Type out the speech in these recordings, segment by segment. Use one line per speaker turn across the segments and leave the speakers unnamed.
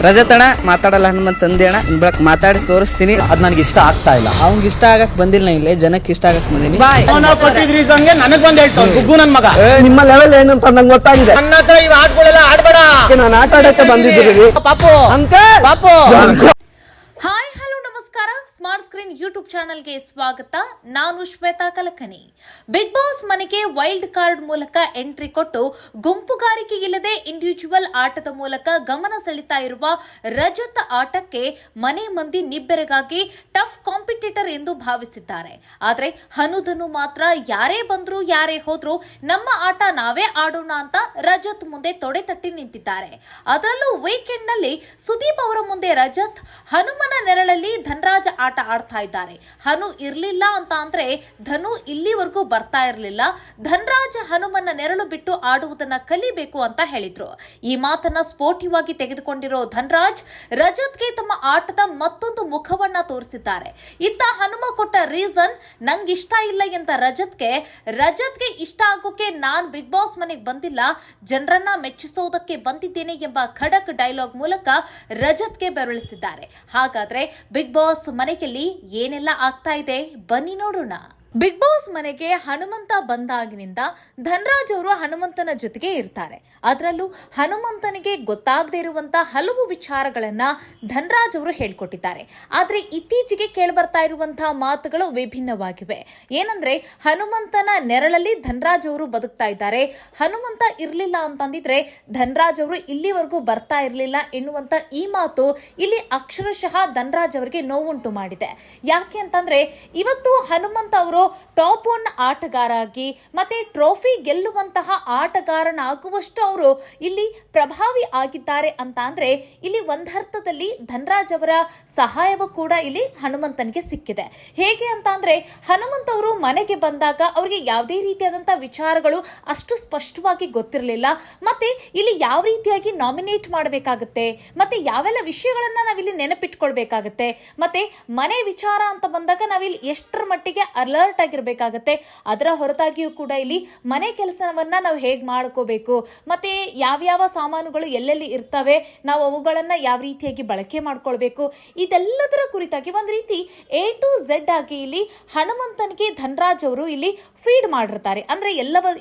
ರಜತಣ್ಣ ಮಾತಾಡಲ್ಲ ಹನುಮಂತ ಅಂದೆ ಅಣ್ಣ ಬೆಳಕ್ ಮಾತಾಡಿ ತೋರಿಸ್ತೀನಿ.
ಅದ್ ನನಗೆ ಇಷ್ಟ ಆಗ್ತಾ ಇಲ್ಲ.
ಅವ್ನಿಗೆ ಇಷ್ಟ ಆಗಕ್ ಬಂದಿಲ್ಲ, ಇಲ್ಲೇ ಜನಕ್ಕೆ ಇಷ್ಟ ಆಗಕ್ ಬಂದಿನಿ.
ನನಗ್ ಬಂದ್ ಹೇಳ್ತಾವ ಗುಗ್ಗು ನನ್ ಮಗ.
ನಿಮ್ಮ ಲೆವೆಲ್ ಏನು ಅಂತ ನಂಗೆ ಗೊತ್ತಾಗಿದೆ.
ನನ್ನ ಹತ್ರ ಇವ್ ಆಟಗಳೆಲ್ಲ ಆಡ್ಬೇಡ.
ನಾನು ಆಟ ಆಡಕ್ಕೆ ಬಂದಿದ್ದೀರಿ
ಪಾಪು
ಅಂಕಲ್.
ಪಾಪು.
ಹಾಯ್ ಹಲೋ ನಮಸ್ಕಾರ. ಸ್ಮಾರ್ಟ್ ಸ್ಕ್ರೀನ್ ಯೂಟ್ಯೂಬ್ ಚಾನೆಲ್ಗೆ ಸ್ವಾಗತ. ನಾನು ಶ್ವೇತಾ ಕಲಕಣಿ. ಬಿಗ್ ಬಾಸ್ ಮನೆಗೆ ವೈಲ್ಡ್ ಕಾರ್ಡ್ ಮೂಲಕ ಎಂಟ್ರಿ ಕೊಟ್ಟು ಗುಂಪುಗಾರಿಕೆ ಇಲ್ಲದೆ ಇಂಡಿವಿಜುವಲ್ ಆಟದ ಮೂಲಕ ಗಮನ ಸೆಳೀತಾ ಇರುವ ರಜತ್ ಆಟಕ್ಕೆ ಮನೆ ಮಂದಿ ನಿಬ್ಬೆರಗಾಗಿ ಟಫ್ ಕಾಂಪಿಟೇಟರ್ ಎಂದು ಭಾವಿಸಿದ್ದಾರೆ. ಆದರೆ ಹನುಧನು ಮಾತ್ರ ಯಾರೇ ಬಂದ್ರು ಯಾರೇ ಹೋದ್ರು ನಮ್ಮ ಆಟ ನಾವೇ ಆಡೋಣ ಅಂತ ರಜತ್ ಮುಂದೆ ತೊಡೆ ತಟ್ಟಿ ನಿಂತಿದ್ದಾರೆ. ಅದರಲ್ಲೂ ವೀಕೆಂಡ್ ನಲ್ಲಿ ಸುದೀಪ್ ಅವರ ಮುಂದೆ ರಜತ್ ಹನುಮನ ನೆರಳಲ್ಲಿ ಧನರಾಜ್ ಆಟ ಆಡ್ತಾ ಇದ್ದಾರೆ. ಹನು ಇರ್ಲಿಲ್ಲ ಅಂತ ಅಂದ್ರೆ ಧನು ಇಲ್ಲಿವರೆಗೂ ಬರ್ತಾ ಇರಲಿಲ್ಲ. ಧನರಾಜ್ ಹನುಮನ ನೆರಳು ಬಿಟ್ಟು ಆಡುವುದನ್ನ ಕಲಿಬೇಕು ಅಂತ ಹೇಳಿದ್ರು. ಈ ಮಾತನ್ನ ಸ್ಫೋಟಿವಾಗಿ ತೆಗೆದುಕೊಂಡಿರೋ ಧನರಾಜ್ ರಜತ್ಗೆ ತಮ್ಮ ಆಟದ ಮತ್ತೊಂದು ಮುಖವನ್ನ ತೋರಿಸಿದ್ದಾರೆ. ಇತ್ತ ಹನುಮ ಕೊಟ್ಟ ರೀಸನ್ ನಂಗಿಷ್ಟ ಇಲ್ಲ ಎಂತ ರಜತ್ಗೆ ಇಷ್ಟ ಆಗೋಕೆ ನಾನ್ ಬಿಗ್ ಬಾಸ್ ಮನೆಗೆ ಬಂದಿಲ್ಲ, ಜನರನ್ನ ಮೆಚ್ಚಿಸೋದಕ್ಕೆ ಬಂದಿದ್ದೇನೆ ಎಂಬ ಖಡಕ್ ಡೈಲಾಗ್ ಮೂಲಕ ರಜತ್ಗೆ ಬೆರಳಿಸಿದ್ದಾರೆ. ಹಾಗಾದ್ರೆ ಬಿಗ್ ಬಾಸ್ ಮನೆಯಲ್ಲಿ ಏನೆಲ್ಲ ಆಗ್ತಾ ಇದೆ ಬನ್ನಿ ನೋಡೋಣ. ಬಿಗ್ ಬಾಸ್ ಮನೆಗೆ ಹನುಮಂತ ಬಂದಾಗಿನಿಂದ ಧನರಾಜ್ ಅವರು ಹನುಮಂತನ ಜೊತೆಗೆ ಇರ್ತಾರೆ. ಅದರಲ್ಲೂ ಹನುಮಂತನಿಗೆ ಗೊತ್ತಾಗದೇ ಇರುವಂತ ಹಲವು ವಿಚಾರಗಳನ್ನ ಧನರಾಜ್ ಅವರು ಹೇಳ್ಕೊಟ್ಟಿದ್ದಾರೆ. ಆದ್ರೆ ಇತ್ತೀಚೆಗೆ ಕೇಳಿಬರ್ತಾ ಇರುವಂತಹ ಮಾತುಗಳು ವಿಭಿನ್ನವಾಗಿವೆ. ಏನಂದ್ರೆ ಹನುಮಂತನ ನೆರಳಲ್ಲಿ ಧನರಾಜ್ ಅವರು ಬದುಕ್ತಾ ಇದ್ದಾರೆ. ಹನುಮಂತ ಇರ್ಲಿಲ್ಲ ಅಂತಂದಿದ್ರೆ ಧನರಾಜ್ ಅವರು ಇಲ್ಲಿವರೆಗೂ ಬರ್ತಾ ಇರಲಿಲ್ಲ ಎನ್ನುವಂತ ಈ ಮಾತು ಇಲ್ಲಿ ಅಕ್ಷರಶಃ ಧನರಾಜ್ ಅವರಿಗೆ ನೋವುಂಟು ಮಾಡಿದೆ. ಯಾಕೆ ಅಂತಂದ್ರೆ ಇವತ್ತು ಹನುಮಂತ ಅವರು ಟಾಪ್ 1 ಆಟಗಾರ ಆಗಿ ಮತ್ತೆ ಟ್ರೋಫಿ ಗೆಲ್ಲುವಂತಹ ಆಟಗಾರನಾಗುವಷ್ಟು ಅವರು ಇಲ್ಲಿ ಪ್ರಭಾವಿ ಆಗಿದ್ದಾರೆ ಅಂತ ಅಂದ್ರೆ ಇಲ್ಲಿ ಒಂದರ್ಥದಲ್ಲಿ ಧನರಾಜ್ ಅವರ ಸಹಾಯವೂ ಕೂಡ ಇಲ್ಲಿ ಹನುಮಂತನಿಗೆ ಸಿಕ್ಕಿದೆ. ಹೇಗೆ ಅಂತ ಅಂದ್ರೆ ಹನುಮಂತ ಅವರು ಮನೆಗೆ ಬಂದಾಗ ಅವರಿಗೆ ಯಾವುದೇ ರೀತಿಯಾದಂತಹ ವಿಚಾರಗಳು ಅಷ್ಟು ಸ್ಪಷ್ಟವಾಗಿ ಗೊತ್ತಿರಲಿಲ್ಲ. ಮತ್ತೆ ಇಲ್ಲಿ ಯಾವ ರೀತಿಯಾಗಿ ನಾಮಿನೇಟ್ ಮಾಡಬೇಕಾಗುತ್ತೆ, ಮತ್ತೆ ಯಾವೆಲ್ಲ ವಿಷಯಗಳನ್ನ ನಾವಿಲ್ಲಿ ನೆನಪಿಟ್ಕೊಳ್ಬೇಕಾಗತ್ತೆ, ಮತ್ತೆ ಮನೆ ವಿಚಾರ ಅಂತ ಬಂದಾಗ ನಾವಿಲ್ಲಿ ಎಷ್ಟರ ಮಟ್ಟಿಗೆ ಅಲರ್ಟ್ ಆಗಿರ್ಬೇಕಾಗತ್ತೆ, ಅದರ ಹೊರತಾಗಿಯೂ ಕೂಡ ಇಲ್ಲಿ ಮನೆ ಕೆಲಸವನ್ನ ನಾವು ಹೇಗೆ ಮಾಡ್ಕೋಬೇಕು, ಮತ್ತೆ ಯಾವ್ಯಾವ ಸಾಮಾನುಗಳು ಎಲ್ಲೆಲ್ಲಿ ಇರ್ತವೆ, ನಾವು ಅವುಗಳನ್ನ ಯಾವ ರೀತಿಯಾಗಿ ಬಳಕೆ ಮಾಡ್ಕೊಳ್ಬೇಕು, ಇದೆಲ್ಲದರ ಕುರಿತಾಗಿ ಒಂದ್ ರೀತಿ A to Z ಆಗಿ ಇಲ್ಲಿ ಹನುಮಂತನಿಗೆ ಧನರಾಜ್ ಅವರು ಇಲ್ಲಿ ಫೀಡ್ ಮಾಡಿರ್ತಾರೆ. ಅಂದ್ರೆ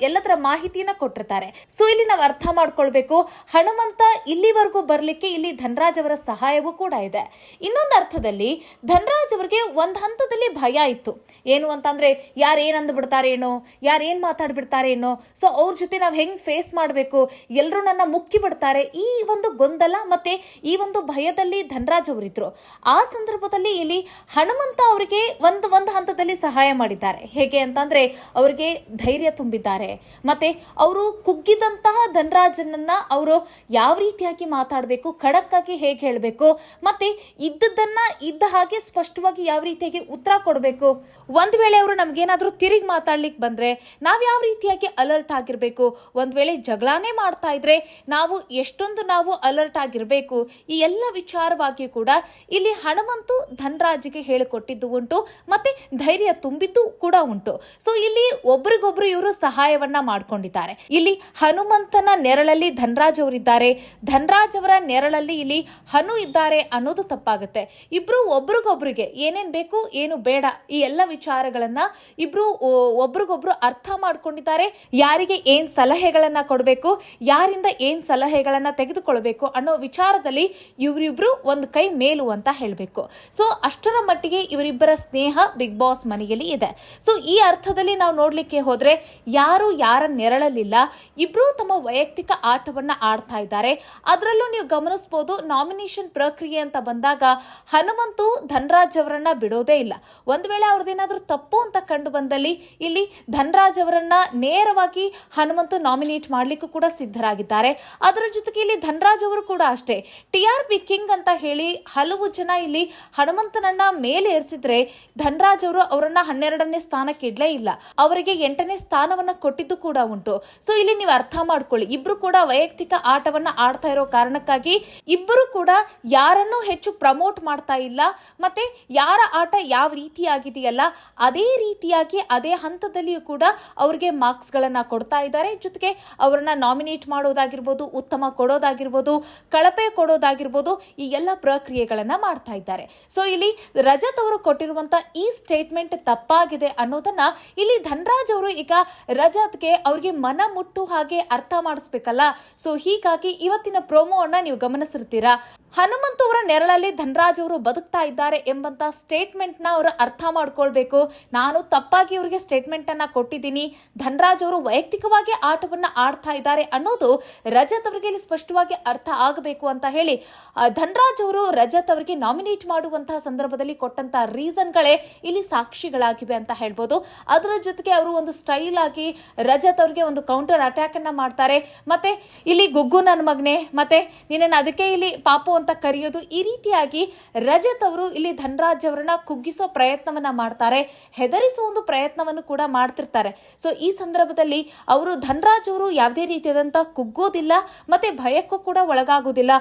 ಎಲ್ಲದರ ಮಾಹಿತಿಯನ್ನ ಕೊಟ್ಟಿರ್ತಾರೆ. ಸೊ ಇಲ್ಲಿ ನಾವು ಅರ್ಥ ಮಾಡ್ಕೊಳ್ಬೇಕು, ಹನುಮಂತ ಇಲ್ಲಿವರೆಗೂ ಬರ್ಲಿಕ್ಕೆ ಇಲ್ಲಿ ಧನರಾಜ್ ಅವರ ಸಹಾಯವೂ ಕೂಡ ಇದೆ. ಇನ್ನೊಂದು ಅರ್ಥದಲ್ಲಿ ಧನರಾಜ್ ಅವರಿಗೆ ಒಂದ್ ಹಂತದಲ್ಲಿ ಭಯ ಇತ್ತು. ಏನು ಅಂತಂದ್ರೆ ಯಾರು ಏನ್ ಅಂದು ಬಿಡ್ತಾರೇನೋ, ಯಾರು ಏನ್ ಮಾತಾಡ್ಬಿಡ್ತಾರೇನೋ, ಸೊ ಅವ್ರ ಜೊತೆ ನಾವು ಹೆಂಗ್ ಫೇಸ್ ಮಾಡಬೇಕು, ಎಲ್ಲರೂ ನನ್ನ ಮುಕ್ಕಿ ಬಿಡ್ತಾರೆ, ಈ ಒಂದು ಗೊಂದಲ ಮತ್ತೆ ಈ ಒಂದು ಭಯದಲ್ಲಿ ಧನರಾಜ್ ಅವರಿದ್ರು. ಆ ಸಂದರ್ಭದಲ್ಲಿ ಇಲ್ಲಿ ಹನುಮಂತ ಅವರಿಗೆ ಒಂದು ಹಂತದಲ್ಲಿ ಸಹಾಯ ಮಾಡಿದ್ದಾರೆ. ಹೇಗೆ ಅಂತಂದ್ರೆ ಅವರಿಗೆ ಧೈರ್ಯ ತುಂಬಿದ್ದಾರೆ. ಮತ್ತೆ ಅವರು ಕುಗ್ಗಿದಂತಹ ಧನರಾಜನನ್ನ ಅವರು ಯಾವ ರೀತಿಯಾಗಿ ಮಾತಾಡಬೇಕು, ಖಡಕ್ ಆಗಿ ಹೇಗೆ ಹೇಳಬೇಕು, ಮತ್ತೆ ಇದ್ದದನ್ನ ಇದ್ದ ಹಾಗೆ ಸ್ಪಷ್ಟವಾಗಿ ಯಾವ ರೀತಿಯಾಗಿ ಉತ್ತರ ಕೊಡಬೇಕು, ಒಂದ್ ವೇಳೆ ಅವರು ನಮ್ಗೇನಾದ್ರೂ ತಿರುಗಿ ಮಾತಾಡ್ಲಿಕ್ಕೆ ಬಂದ್ರೆ ನಾವ್ ಯಾವ ರೀತಿಯಾಗಿ ಅಲರ್ಟ್ ಆಗಿರ್ಬೇಕು, ಒಂದ್ ವೇಳೆ ಜಗಳಾನೇ ಮಾಡ್ತಾ ಇದ್ರೆ ನಾವು ಅಲರ್ಟ್ ಆಗಿರ್ಬೇಕು, ಈ ಎಲ್ಲ ವಿಚಾರವಾಗಿ ಕೂಡ ಇಲ್ಲಿ ಹನುಮಂತು ಧನರಾಜ್ಗೆ ಹೇಳಿಕೊಟ್ಟಿದ್ದು ಉಂಟು, ಮತ್ತೆ ಧೈರ್ಯ ತುಂಬಿದ್ದು ಕೂಡ ಉಂಟು. ಸೊ ಇಲ್ಲಿ ಒಬ್ರಿಗೊಬ್ರು ಇವರು ಸಹಾಯವನ್ನ ಮಾಡ್ಕೊಂಡಿದ್ದಾರೆ. ಇಲ್ಲಿ ಹನುಮಂತನ ನೆರಳಲ್ಲಿ ಧನರಾಜ್ ಅವರಿದ್ದಾರೆ, ಧನರಾಜ್ ಅವರ ನೆರಳಲ್ಲಿ ಇಲ್ಲಿ ಹನು ಇದ್ದಾರೆ ಅನ್ನೋದು ತಪ್ಪಾಗುತ್ತೆ. ಇಬ್ರು ಒಬ್ರಿಗೊಬ್ರಿಗೆ ಏನೇನ್ ಬೇಕು ಏನು ಬೇಡ ಈ ಎಲ್ಲ ವಿಚಾರಗಳನ್ನ ಇಬ್ರು ಒಬ್ರಿಗೊಬ್ರು ಅರ್ಥ ಮಾಡ್ಕೊಂಡಿದ್ದಾರೆ. ಯಾರಿಗೆ ಏನ್ ಸಲಹೆಗಳನ್ನ ಕೊಡಬೇಕು, ಯಾರಿಂದ ಏನ್ ಸಲಹೆಗಳನ್ನ ತೆಗೆದುಕೊಳ್ಬೇಕು ಅನ್ನೋ ವಿಚಾರದಲ್ಲಿ ಇವರಿಬ್ರು ಒಂದು ಕೈ ಮೇಲು ಅಂತ ಹೇಳಬೇಕು. ಸೊ ಅಷ್ಟರ ಮಟ್ಟಿಗೆ ಇವರಿಬ್ಬರ ಸ್ನೇಹ ಬಿಗ್ ಬಾಸ್ ಮನೆಯಲ್ಲಿ ಇದೆ. ಸೊ ಈ ಅರ್ಥದಲ್ಲಿ ನಾವು ನೋಡ್ಲಿಕ್ಕೆ ಹೋದ್ರೆ ಯಾರು ಯಾರ ನೆರಳಲಿಲ್ಲ, ಇಬ್ರು ತಮ್ಮ ವೈಯಕ್ತಿಕ ಆಟವನ್ನ ಆಡ್ತಾ ಇದ್ದಾರೆ. ಅದರಲ್ಲೂ ನೀವು ಗಮನಿಸಬಹುದು, ನಾಮಿನೇಷನ್ ಪ್ರಕ್ರಿಯೆ ಅಂತ ಬಂದಾಗ ಹನುಮಂತು ಧನರಾಜ್ ಅವರನ್ನ ಬಿಡೋದೇ ಇಲ್ಲ. ಒಂದ್ ವೇಳೆ ಅವ್ರದ್ದೇನಾದ್ರೂ ತಪ್ಪು ಅಂತ ಕಂಡು ಬಂದಲ್ಲಿ ಇಲ್ಲಿ ಧನರಾಜ್ ಅವರನ್ನ ನೇರವಾಗಿ ಹನುಮಂತು ನಾಮಿನೇಟ್ ಮಾಡ್ಲಿಕ್ಕೂ ಕೂಡ ಸಿದ್ಧರಾಗಿದ್ದಾರೆ. ಅದರ ಜೊತೆಗೆ ಇಲ್ಲಿ ಧನರಾಜ್ ಅವರು ಕೂಡ ಅಷ್ಟೇ, TRP ಕಿಂಗ್ ಅಂತ ಹೇಳಿ ಹಲವು ಜನ ಇಲ್ಲಿ ಹನುಮಂತನನ್ನ ಮೇಲೆ ಏರಿಸಿದ್ರೆ ಧನರಾಜ್ ಅವರು ಅವರನ್ನ 12ನೇ ಸ್ಥಾನಕ್ಕೆ ಇಡ್ಲೇ ಇಲ್ಲ, ಅವರಿಗೆ 8ನೇ ಸ್ಥಾನವನ್ನ ಕೊಟ್ಟಿದ್ದು ಕೂಡ ಉಂಟು. ಸೊ ಇಲ್ಲಿ ನೀವು ಅರ್ಥ ಮಾಡ್ಕೊಳ್ಳಿ, ಇಬ್ರು ಕೂಡ ವೈಯಕ್ತಿಕ ಆಟವನ್ನ ಆಡ್ತಾ ಇರೋ ಕಾರಣಕ್ಕಾಗಿ ಇಬ್ಬರು ಕೂಡ ಯಾರನ್ನೂ ಹೆಚ್ಚು ಪ್ರಮೋಟ್ ಮಾಡ್ತಾ ಇಲ್ಲ, ಮತ್ತೆ ಯಾರ ಆಟ ಯಾವ ರೀತಿ ಆಗಿದೆಯಲ್ಲ ಅದೇ ರೀತಿಯಾಗಿ ಅದೇ ಹಂತದಲ್ಲಿಯೂ ಕೂಡ ಅವರಿಗೆ ಮಾರ್ಕ್ಸ್ಗಳನ್ನ ಕೊಡ್ತಾ ಇದ್ದಾರೆ. ಜೊತೆಗೆ ಅವರನ್ನ ನಾಮಿನೇಟ್ ಮಾಡೋದಾಗಿರ್ಬೋದು, ಉತ್ತಮ ಕೊಡೋದಾಗಿರ್ಬೋದು, ಕಳಪೆ ಕೊಡೋದಾಗಿರ್ಬೋದು, ಈ ಎಲ್ಲ ಪ್ರಕ್ರಿಯೆಗಳನ್ನ ಮಾಡ್ತಾ ಇದ್ದಾರೆ. ಸೊ ಇಲ್ಲಿ ರಜತ್ ಅವರು ಕೊಟ್ಟಿರುವಂತ ಈ ಸ್ಟೇಟ್ಮೆಂಟ್ ತಪ್ಪಾಗಿದೆ ಅನ್ನೋದನ್ನ ಇಲ್ಲಿ ಧನರಾಜ್ ಅವರು ಈಗ ರಜತ್ಗೆ ಅವ್ರಿಗೆ ಮನ ಮುಟ್ಟು ಹಾಗೆ ಅರ್ಥ ಮಾಡಿಸ್ಬೇಕಲ್ಲ. ಸೊ ಹೀಗಾಗಿ ಇವತ್ತಿನ ಪ್ರೋಮೋವನ್ನ ನೀವು ಗಮನಿಸಿರ್ತೀರಾ. ಹನುಮಂತ್ ಅವರ ನೆರಳಲ್ಲಿ ಧನರಾಜ್ ಅವರು ಬದುಕ್ತಾ ಇದ್ದಾರೆ ಎಂಬಂತ ಸ್ಟೇಟ್ಮೆಂಟ್ ನ ಅವರು ಅರ್ಥ ಮಾಡ್ಕೊಳ್ಬೇಕು. ನಾನು ತಪ್ಪಾಗಿ ಅವರಿಗೆ ಸ್ಟೇಟ್ಮೆಂಟ್ ಅನ್ನ ಕೊಟ್ಟಿದ್ದೀನಿ, ಧನರಾಜ್ ಅವರು ವೈಯಕ್ತಿಕವಾಗಿ ಆಟವನ್ನ ಆಡ್ತಾ ಇದ್ದಾರೆ ಅನ್ನೋದು ರಜತ್ ಅವರಿಗೆ ಇಲ್ಲಿ ಸ್ಪಷ್ಟವಾಗಿ ಅರ್ಥ ಆಗಬೇಕು ಅಂತ ಹೇಳಿ ಧನರಾಜ್ ಅವರು ರಜತ್ ಅವರಿಗೆ ನಾಮಿನೇಟ್ ಮಾಡುವಂತಹ ಸಂದರ್ಭದಲ್ಲಿ ಕೊಟ್ಟಂತ ರೀಸನ್ಗಳೇ ಇಲ್ಲಿ ಸಾಕ್ಷಿಗಳಾಗಿವೆ ಅಂತ ಹೇಳ್ಬೋದು. ಅದರ ಜೊತೆಗೆ ಅವರು ಒಂದು ಸ್ಟೈಲ್ ಆಗಿ ರಜತ್ ಅವರಿಗೆ ಒಂದು ಕೌಂಟರ್ ಅಟ್ಯಾಕ್ ಅನ್ನ ಮಾಡ್ತಾರೆ. ಮತ್ತೆ ಇಲ್ಲಿ ಗುಗ್ಗು ನನ್ನ ಮಗನೆ, ಮತ್ತೆ ನಿನ್ನ ಅದಕ್ಕೆ ಇಲ್ಲಿ ಪಾಪು ಅಂತ ಕರೆಯೋದು, ಈ ರೀತಿಯಾಗಿ ರಜತ್ ಅವರು ಇಲ್ಲಿ ಧನರಾಜ್ ಅವರನ್ನ ಕುಗ್ಗಿಸೋ ಪ್ರಯತ್ನವನ್ನ ಮಾಡ್ತಾರೆ, ಹೆದರಿಸುವ ಒಂದು ಪ್ರಯತ್ನವನ್ನು ಕೂಡ ಮಾಡ್ತಿರ್ತಾರೆ. ಸೊ ಈ ಸಂದರ್ಭದಲ್ಲಿ ಅವರು ಧನರಾಜ್ ಅವರು ಯಾವುದೇ ರೀತಿಯಾದಂತ ಕುಗ್ಗೋದಿಲ್ಲ, ಮತ್ತೆ ಭಯಕ್ಕೂ ಕೂಡ ಒಳಗಾಗೋದಿಲ್ಲ.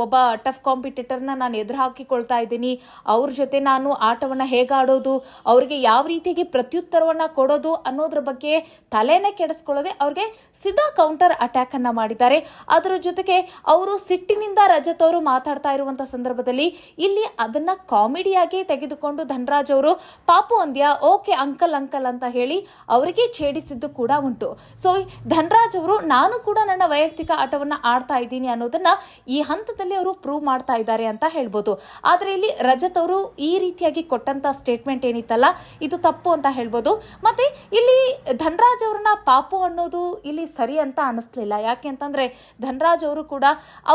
ಒಬ್ಬ ಟಫ್ ಕಾಂಪಿಟೇಟರ್ನ ನಾನು ಎದುರು ಹಾಕಿಕೊಳ್ತಾ ಇದ್ದೀನಿ, ಅವ್ರ ಜೊತೆ ನಾನು ಆಟವನ್ನ ಹೇಗಾಡೋದು, ಅವ್ರಿಗೆ ಯಾವ ರೀತಿಯಾಗಿ ಪ್ರತ್ಯುತ್ತರವನ್ನ ಕೊಡೋದು ಅನ್ನೋದ್ರ ಬಗ್ಗೆ ತಲೆನೇ ಕೆಡಿಸ್ಕೊಳ್ಳೋದೆ ಅವ್ರಿಗೆ ಸಿದ್ಧಾ ಕೌಂಟರ್ ಅಟ್ಯಾಕ್ ಅನ್ನ ಮಾಡಿದ್ದಾರೆ. ಅದರ ಜೊತೆಗೆ ಅವರು ಸಿಟ್ಟಿನಿಂದ ರಜತ್ ಅವರು ಮಾತಾಡ್ತಾ ಇರುವಂತಹ ಸಂದರ್ಭದಲ್ಲಿ ಇಲ್ಲಿ ಅದನ್ನ ಕಾಮಿಡಿಯಾಗಿ ತೆಗೆದುಕೊಂಡು ಧನರಾಜ್ ಅವರು ಪಾಪು ಅಂದ್ಯಾ, ಓಕೆ ಅಂಕಲ್ ಅಂಕಲ್ ಅಂತ ಹೇಳಿ ಅವರಿಗೆ ಛೇಡಿಸಿದ್ದು ಕೂಡ ಉಂಟು. ಸೊ ಧನರಾಜ್ ಅವರು ನಾನು ಕೂಡ ನನ್ನ ವೈಯಕ್ತಿಕ ಆಟವನ್ನ ಆಡ್ತಾ ಇದ್ದೀನಿ ಅನ್ನೋದನ್ನ ಈ ಹಂತದಲ್ಲಿ ಅವರು ಪ್ರೂವ್ ಮಾಡ್ತಾ ಇದ್ದಾರೆ ಅಂತ ಹೇಳ್ಬೋದು. ಆದ್ರೆ ಇಲ್ಲಿ ರಜತ್ ಅವರು ಈ ರೀತಿಯಾಗಿ ಕೊಟ್ಟಂತ ಸ್ಟೇಟ್ಮೆಂಟ್ ಏನಿತ್ತಲ್ಲ, ಇದು ತಪ್ಪು ಅಂತ ಹೇಳ್ಬೋದು. ಮತ್ತೆ ಇಲ್ಲಿ ಧನರಾಜ್ ಅವ್ರನ್ನ ಪಾಪು ಅನ್ನೋದು ಇಲ್ಲಿ ಸರಿ ಅಂತ ಅನಿಸ್ಲಿಲ್ಲ. ಯಾಕೆ ಅಂತಂದ್ರೆ ಧನರಾಜ್ ಅವರು ಕೂಡ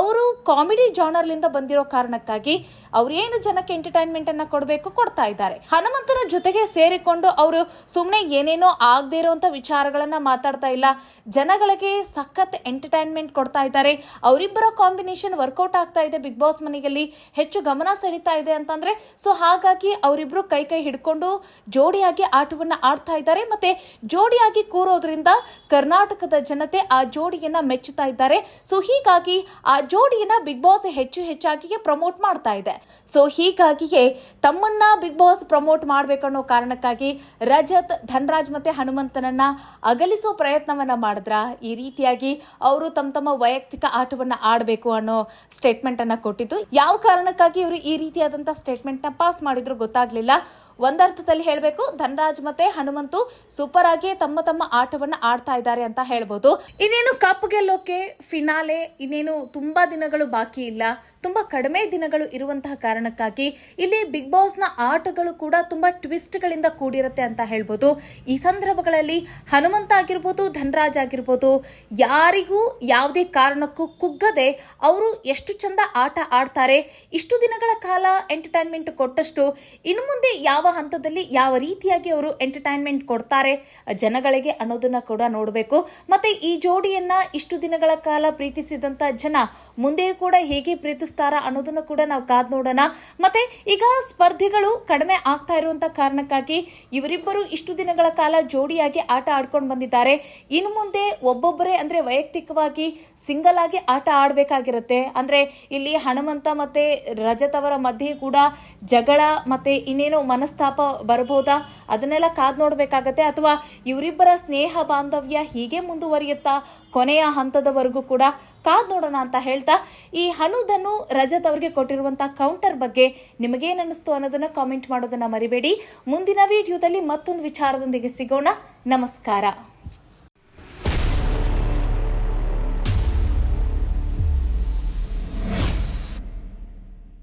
ಅವರು ಕಾಮಿಡಿ ಜಾನರ್ಲಿಂದ ಬಂದಿರೋ ಕಾರಣಕ್ಕಾಗಿ ಅವ್ರೇನು ಜನಕ್ಕೆ ಎಂಟರ್ಟೈನ್ಮೆಂಟ್ ಅನ್ನ ಕೊಡಬೇಕು ಕೊಡ್ತಾ ಇದ್ದಾರೆ. ಹನುಮಂತನ ಜೊತೆಗೆ ಸೇರಿಕೊಂಡು ಅವರು ಸುಮ್ಮನೆ ಏನೇನೋ ಆಗದೆ ಇರುವಂತ ವಿಚಾರಗಳನ್ನ ಮಾತಾಡ್ತಾ ಇಲ್ಲ, ಜನಗಳಿಗೆ ಸಖತ್ ಎಂಟರ್ಟೈನ್ಮೆಂಟ್ ಕೊಡ್ತಾ ಇದ್ದಾರೆ. ಅವರಿಬ್ಬರ ಕಾಂಬಿನೇಷನ್ ವರ್ಕೌಟ್ ಆಗ್ತಾ ಇದೆ, ಬಿಗ್ ಬಾಸ್ ಮನೆಯಲ್ಲಿ ಹೆಚ್ಚು ಗಮನ ಸೆಳೀತಾ ಇದೆ ಅಂತಂದ್ರೆ. ಸೊ ಹಾಗಾಗಿ ಅವರಿಬ್ರು ಕೈ ಕೈ ಹಿಡ್ಕೊಂಡು ಜೋಡಿಯಾಗಿ ಆಟವನ್ನ ಆಡ್ತಾ ಇದ್ದಾರೆ. ಮತ್ತೆ ಜೋಡಿಯಾಗಿ ಕೂರೋದ್ರಿಂದ ಕರ್ನಾಟಕದ ಜನತೆ ಆ ಜೋಡಿಯನ್ನ ಮೆಚ್ಚುತ್ತಾ ಇದ್ದಾರೆ. ಸೊ ಹೀಗಾಗಿ ಆ ಜೋಡಿಯನ್ನ ಬಿಗ್ ಬಾಸ್ ಹೆಚ್ಚಾಗಿ ಪ್ರಮೋಟ್ ಮಾಡ್ತಾ ಇದೆ. ಸೊ ಹೀಗಾಗಿಯೇ ತಮ್ಮನ್ನ ಬಿಗ್ ಬಾಸ್ ಪ್ರಮೋಟ್ ಮಾಡ್ಬೇಕನ್ನೋ ಕಾರಣಕ್ಕಾಗಿ ರಜತ್, ಧನರಾಜ್ ಮತ್ತೆ ಹನುಮಂತನನ್ನ ಅಗಲಿಸೋ ಪ್ರಯತ್ನವನ್ನ ಮಾಡಿದ್ರ, ಈ ರೀತಿಯಾಗಿ ಅವರು ತಮ್ಮ ವೈಯಕ್ತಿಕ ಆಟವನ್ನ ಆಡಬೇಕು ಅನ್ನೋ ಸ್ಟೇಟ್ಮೆಂಟ್ ಅನ್ನ ಕೊಟ್ಟಿದ್ದು. ಯಾವ ಕಾರಣಕ್ಕಾಗಿ ಇವರು ಈ ರೀತಿಯಾದಂತಹ ಸ್ಟೇಟ್ಮೆಂಟ್ ನ ಪಾಸ್ ಮಾಡಿದ್ರು ಗೊತ್ತಾಗ್ಲಿಲ್ಲ. ಒಂದರ್ಥದಲ್ಲಿ ಹೇಳಬೇಕು, ಧನರಾಜ್ ಮತ್ತೆ ಹನುಮಂತು ಸೂಪರ್ ಆಗಿ ತಮ್ಮ ಆಟವನ್ನ ಆಡ್ತಾ ಇದ್ದಾರೆ ಅಂತ ಹೇಳ್ಬೋದು. ಇನ್ನೇನು ಕಪ್ ಗೆಲ್ಲೋಕೆ ಫಿನಾಲೆ ಇನ್ನೇನು ತುಂಬಾ ದಿನಗಳು ಬಾಕಿ ಇಲ್ಲ, ತುಂಬಾ ಕಡಿಮೆ ದಿನಗಳು ಇರುವಂತಹ ಕಾರಣಕ್ಕಾಗಿ ಇಲ್ಲಿ ಬಿಗ್ ಬಾಸ್ ನ ಆಟಗಳು ಕೂಡ ತುಂಬಾ ಟ್ವಿಸ್ಟ್ ಗಳಿಂದ ಕೂಡಿರುತ್ತೆ ಅಂತ ಹೇಳ್ಬೋದು. ಈ ಸಂದರ್ಭಗಳಲ್ಲಿ ಹನುಮಂತ ಆಗಿರ್ಬೋದು, ಧನರಾಜ್ ಆಗಿರ್ಬೋದು, ಯಾರಿಗೂ ಯಾವುದೇ ಕಾರಣಕ್ಕೂ ಕುಗ್ಗದೆ ಅವರು ಎಷ್ಟು ಚಂದ ಆಟ ಆಡ್ತಾರೆ. ಇಷ್ಟು ದಿನಗಳ ಕಾಲ ಎಂಟರ್ಟೈನ್ಮೆಂಟ್ ಕೊಟ್ಟಷ್ಟು ಇನ್ನು ಮುಂದೆ ಯಾವ ಹಂತದಲ್ಲಿ ಯಾವ ರೀತಿಯಾಗಿ ಅವರು ಎಂಟರ್ಟೈನ್ಮೆಂಟ್ ಕೊಡ್ತಾರೆ ಜನಗಳಿಗೆ ಅನ್ನೋದನ್ನ ಕೂಡ ನೋಡಬೇಕು. ಮತ್ತೆ ಈ ಜೋಡಿಯನ್ನ ಇಷ್ಟು ದಿನಗಳ ಕಾಲ ಪ್ರೀತಿಸಿದಂತ ಜನ ಮುಂದೆಯೂ ಕೂಡ ಹೇಗೆ ಪ್ರೀತಿಸ್ತಾರ ಅನ್ನೋದನ್ನ ಕೂಡ ನಾವು ಕಾದ್ ನೋಡೋಣ. ಮತ್ತೆ ಈಗ ಸ್ಪರ್ಧಿಗಳು ಕಡಿಮೆ ಆಗ್ತಾ ಇರುವಂತ ಕಾರಣಕ್ಕಾಗಿ ಇವರಿಬ್ಬರು ಇಷ್ಟು ದಿನಗಳ ಕಾಲ ಜೋಡಿಯಾಗಿ ಆಟ ಆಡ್ಕೊಂಡು ಬಂದಿದ್ದಾರೆ. ಇನ್ನು ಮುಂದೆ ಒಬ್ಬೊಬ್ಬರೇ ಅಂದ್ರೆ ವೈಯಕ್ತಿಕವಾಗಿ ಸಿಂಗಲ್ ಆಗಿ ಆಟ ಆಡಬೇಕಾಗಿರುತ್ತೆ. ಅಂದ್ರೆ ಇಲ್ಲಿ ಹನುಮಂತ ಮತ್ತೆ ರಜತ್ ಅವರ ಮಧ್ಯೆ ಕೂಡ ಜಗಳ ಮತ್ತೆ ಇನ್ನೇನೋ ಮನಸ್ತಾಪ ಬರಬಹುದಾ, ಅದನ್ನೆಲ್ಲ ಕಾದ್ ನೋಡ್ಬೇಕಾಗತ್ತೆ. ಅಥವಾ ಇವರಿಬ್ಬರ ಸ್ನೇಹ ಬಾಂಧವ್ಯ ಹೀಗೆ ಮುಂದುವರಿಯುತ್ತಾ ಕೊನೆಯ ಹಂತದವರೆಗೂ ಕೂಡ ಕಾದ್ ನೋಡೋಣ ಅಂತ ಹೇಳ್ತಾ, ಈ ಹನುಧನು ರಜತ್ ಅವರಿಗೆ ಕೊಟ್ಟಿರುವಂತಹ ಕೌಂಟರ್ ಬಗ್ಗೆ ನಿಮಗೇನ್ ಅನ್ನಿಸ್ತು ಅನ್ನೋದನ್ನ ಕಾಮೆಂಟ್ ಮಾಡೋದನ್ನ ಮರಿಬೇಡಿ. ಮುಂದಿನ ವಿಡಿಯೋದಲ್ಲಿ ಮತ್ತೊಂದು ವಿಚಾರದೊಂದಿಗೆ ಸಿಗೋಣ. ನಮಸ್ಕಾರ.